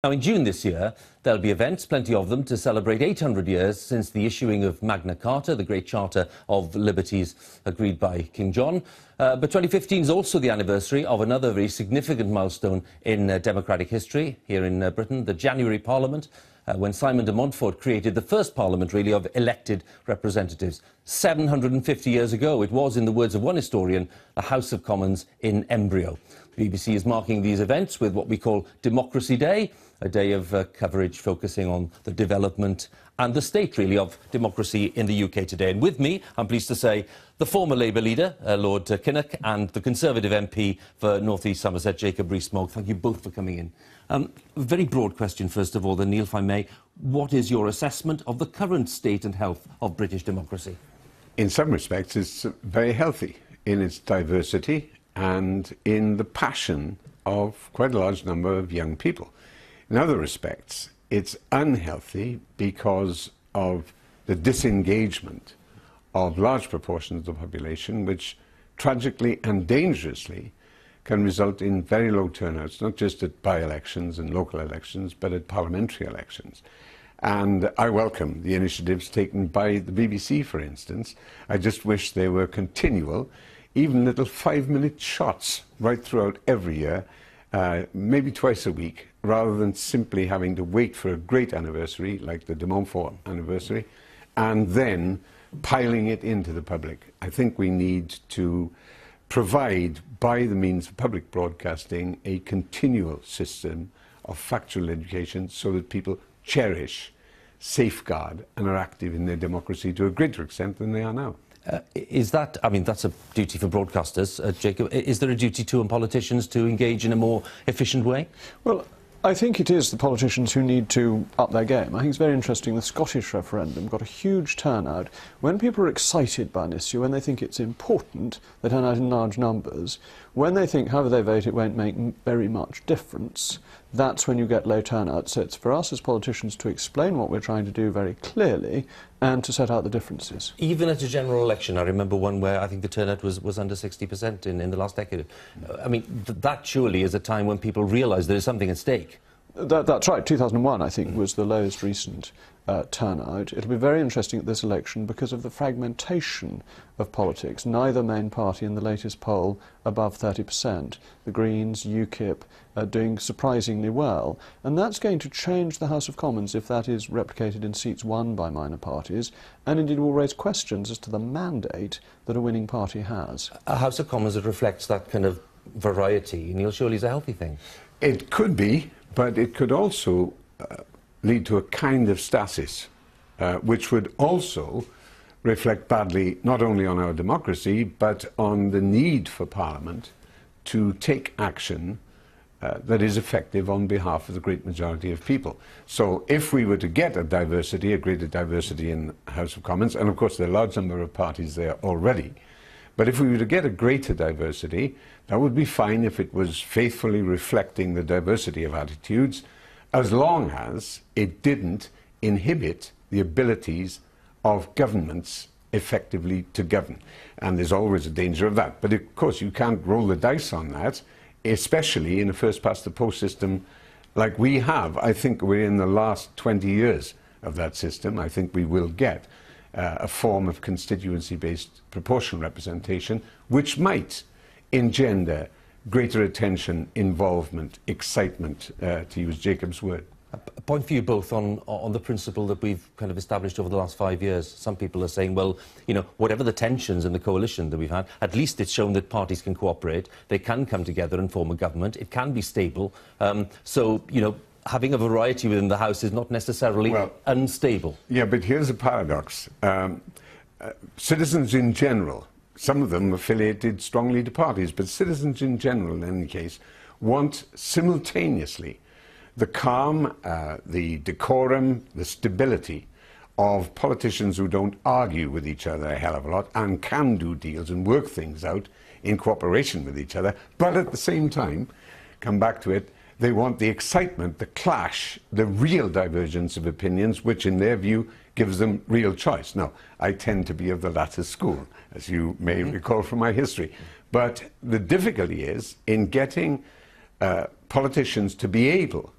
Now, in June this year, there'll be events, plenty of them, to celebrate 800 years since the issuing of Magna Carta, the great charter of liberties agreed by King John. But 2015 is also the anniversary of another very significant milestone in democratic history here in Britain, the January Parliament, when Simon de Montfort created the first parliament, really, of elected representatives. 750 years ago, it was, in the words of one historian, a House of Commons in embryo. The BBC is marking these events with what we call Democracy Day, a day of coverage focusing on the development and the state, really, of democracy in the UK today. And with me, I'm pleased to say, the former Labour leader, Lord Kinnock, and the Conservative MP for North East Somerset, Jacob Rees Mogg. Thank you both for coming in. Very broad question, first of all, then, Neil, if I may. What is your assessment of the current state and health of British democracy? In some respects, it's very healthy in its diversity and in the passion of quite a large number of young people. In other respects, it's unhealthy because of the disengagement of large proportions of the population, which tragically and dangerously can result in very low turnouts, not just at by-elections and local elections, but at parliamentary elections. And I welcome the initiatives taken by the BBC, for instance. I just wish they were continual, even little 5-minute shots right throughout every year, maybe twice a week, rather than simply having to wait for a great anniversary, like the de Montfort anniversary, and then piling it into the public. I think we need to provide, by the means of public broadcasting, a continual system of factual education so that people cherish, safeguard, and are active in their democracy to a greater extent than they are now. Is that, I mean, that's a duty for broadcasters, Jacob. Is there a duty to politicians to engage in a more efficient way? Well, I think it is the politicians who need to up their game. I think it's very interesting, the Scottish referendum got a huge turnout. When people are excited by an issue, when they think it's important, they turn out in large numbers. When they think, however they vote, it won't make very much difference, that's when you get low turnout. So it's for us as politicians to explain what we're trying to do very clearly and to set out the differences. Even at a general election, I remember one where I think the turnout was under 60% in the last decade. I mean, that surely is a time when people realise there is something at stake. That's right. 2001, I think, was the lowest recent turnout. It'll be very interesting at this election because of the fragmentation of politics. Neither main party in the latest poll above 30%. The Greens, UKIP, are doing surprisingly well. And that's going to change the House of Commons if that is replicated in seats won by minor parties, and indeed will raise questions as to the mandate that a winning party has. A House of Commons that reflects that kind of variety, Neil, surely is a healthy thing. It could be, but it could also lead to a kind of stasis, which would also reflect badly not only on our democracy, but on the need for Parliament to take action that is effective on behalf of the great majority of people. So if we were to get a diversity, a greater diversity in the House of Commons, and of course there are a large number of parties there already, but if we were to get a greater diversity, that would be fine if it was faithfully reflecting the diversity of attitudes, as long as it didn't inhibit the abilities of governments effectively to govern. And there's always a danger of that. But of course you can't roll the dice on that, especially in a first-past-the-post system like we have. I think we're in the last 20 years of that system. I think we will get a form of constituency-based proportional representation, which might engender greater attention, involvement, excitement, to use Jacob's word. A point for you both on the principle that we've kind of established over the last 5 years. Some people are saying, well, you know, whatever the tensions in the coalition that we've had, at least it's shown that parties can cooperate, they can come together and form a government, it can be stable. So, you know, having a variety within the House is not necessarily unstable. Yeah, but here's a paradox. Citizens in general, some of them affiliated strongly to parties, but citizens in general, in any case, want simultaneously the calm, the decorum, the stability of politicians who don't argue with each other a hell of a lot and can do deals and work things out in cooperation with each other, but at the same time, come back to it, they want the excitement, the clash, the real divergence of opinions, which in their view gives them real choice. Now, I tend to be of the latter school, as you may recall from my history. But the difficulty is in getting politicians to be able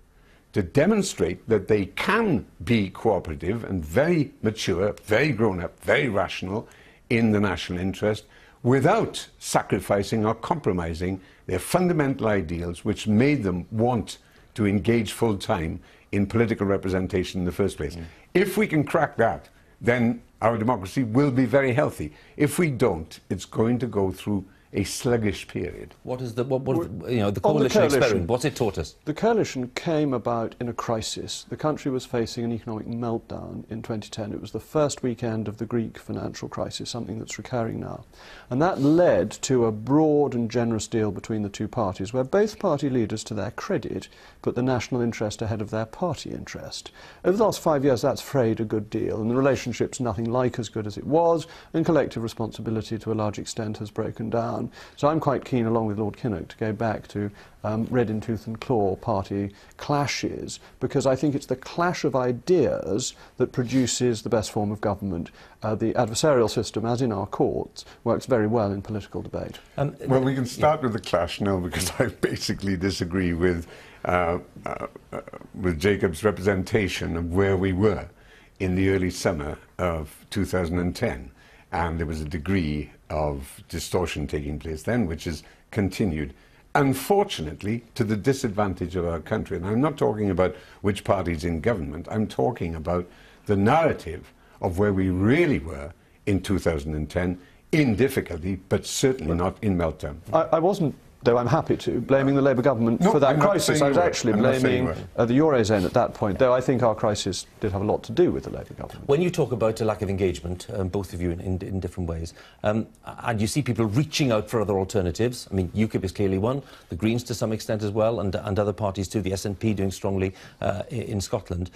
to demonstrate that they can be cooperative and very mature, very grown up, very rational in the national interest without sacrificing or compromising their fundamental ideals which made them want to engage full time in political representation in the first place. If we can crack that, then our democracy will be very healthy. If we don't, it's going to go through a sluggish period. What is the coalition experiment? What's it taught us? The coalition came about in a crisis. The country was facing an economic meltdown in 2010. It was the first weekend of the Greek financial crisis, something that's recurring now. And that led to a broad and generous deal between the two parties, where both party leaders, to their credit, put the national interest ahead of their party interest. Over the last 5 years, that's frayed a good deal, and the relationship's nothing like as good as it was, and collective responsibility to a large extent has broken down. So I'm quite keen, along with Lord Kinnock, to go back to red in tooth and claw party clashes, because I think it's the clash of ideas that produces the best form of government. The adversarial system, as in our courts, works very well in political debate. Well, we can start with the clash now, because I basically disagree with Jacob's representation of where we were in the early summer of 2010. And there was a degree of distortion taking place then, which has continued, unfortunately, to the disadvantage of our country. And I'm not talking about which party's in government. I'm talking about the narrative of where we really were in 2010, in difficulty, but certainly not in meltdown. I wasn't, though I'm happy to, blaming the Labour government for that crisis. I was actually blaming the Eurozone at that point, though I think our crisis did have a lot to do with the Labour government. When you talk about a lack of engagement, both of you in different ways, and you see people reaching out for other alternatives, I mean, UKIP is clearly one, the Greens to some extent as well, and other parties too, the SNP doing strongly in Scotland.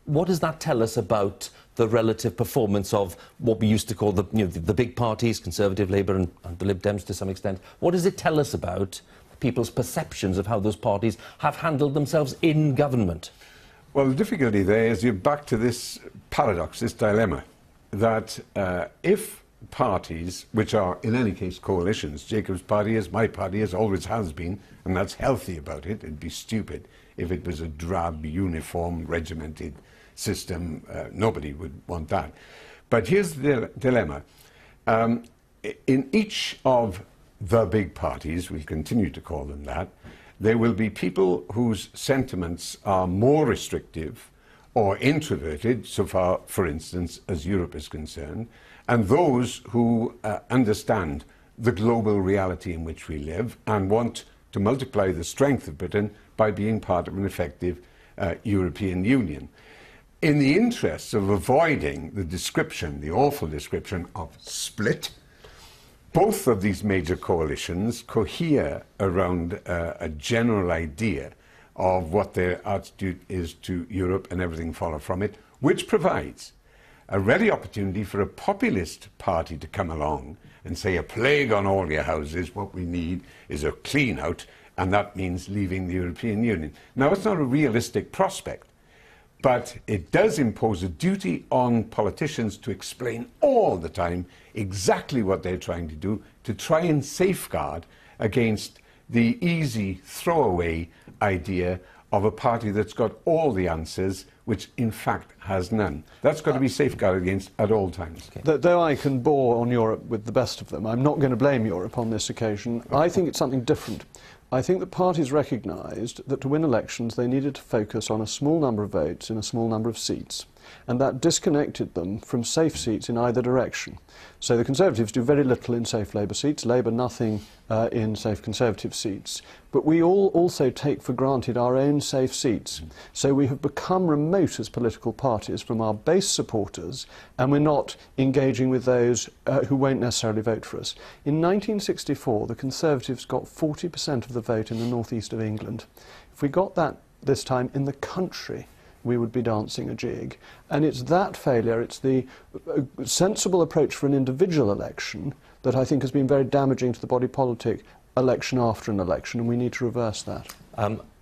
What does that tell us about the relative performance of what we used to call the big parties, Conservative, Labour and the Lib Dems to some extent? What does it tell us about people's perceptions of how those parties have handled themselves in government? Well, the difficulty there is you're back to this paradox, this dilemma, that if parties, which are in any case coalitions, Jacob's party is, my party is, always has been, and that's healthy about it, it'd be stupid if it was a drab, uniform, regimented system. Nobody would want that. But here's the dilemma. In each of the big parties, we'll continue to call them that, there will be people whose sentiments are more restrictive or introverted, so far, for instance, as Europe is concerned, and those who understand the global reality in which we live and want to multiply the strength of Britain by being part of an effective European Union. In the interests of avoiding the description, the awful description of split, both of these major coalitions cohere around a general idea of what their attitude is to Europe and everything following from it, which provides a ready opportunity for a populist party to come along and say, a plague on all your houses, what we need is a clean out, and that means leaving the European Union. Now, it's not a realistic prospect, but it does impose a duty on politicians to explain all the time exactly what they're trying to do, to try and safeguard against the easy throwaway idea of a party that's got all the answers, which in fact has none. That's got to be safeguarded against at all times. Okay. Though I can bore on Europe with the best of them, I'm not going to blame Europe on this occasion. I think it's something different. I think that parties recognised that to win elections they needed to focus on a small number of votes in a small number of seats, and that disconnected them from safe seats in either direction. So the Conservatives do very little in safe Labour seats, Labour nothing in safe Conservative seats. But we all also take for granted our own safe seats. So we have become remote as political parties from our base supporters, and we're not engaging with those who won't necessarily vote for us. In 1964, the Conservatives got 40% of the vote in the northeast of England. If we got that this time in the country, we would be dancing a jig. And it's that failure, it's the sensible approach for an individual election that I think has been very damaging to the body politic election after an election, and we need to reverse that.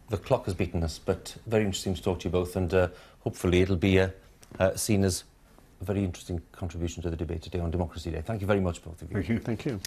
The clock has beaten us, but very interesting to talk to you both, and hopefully it'll be seen as a very interesting contribution to the debate today on Democracy Day. Thank you very much, both of you. Thank you. Thank you.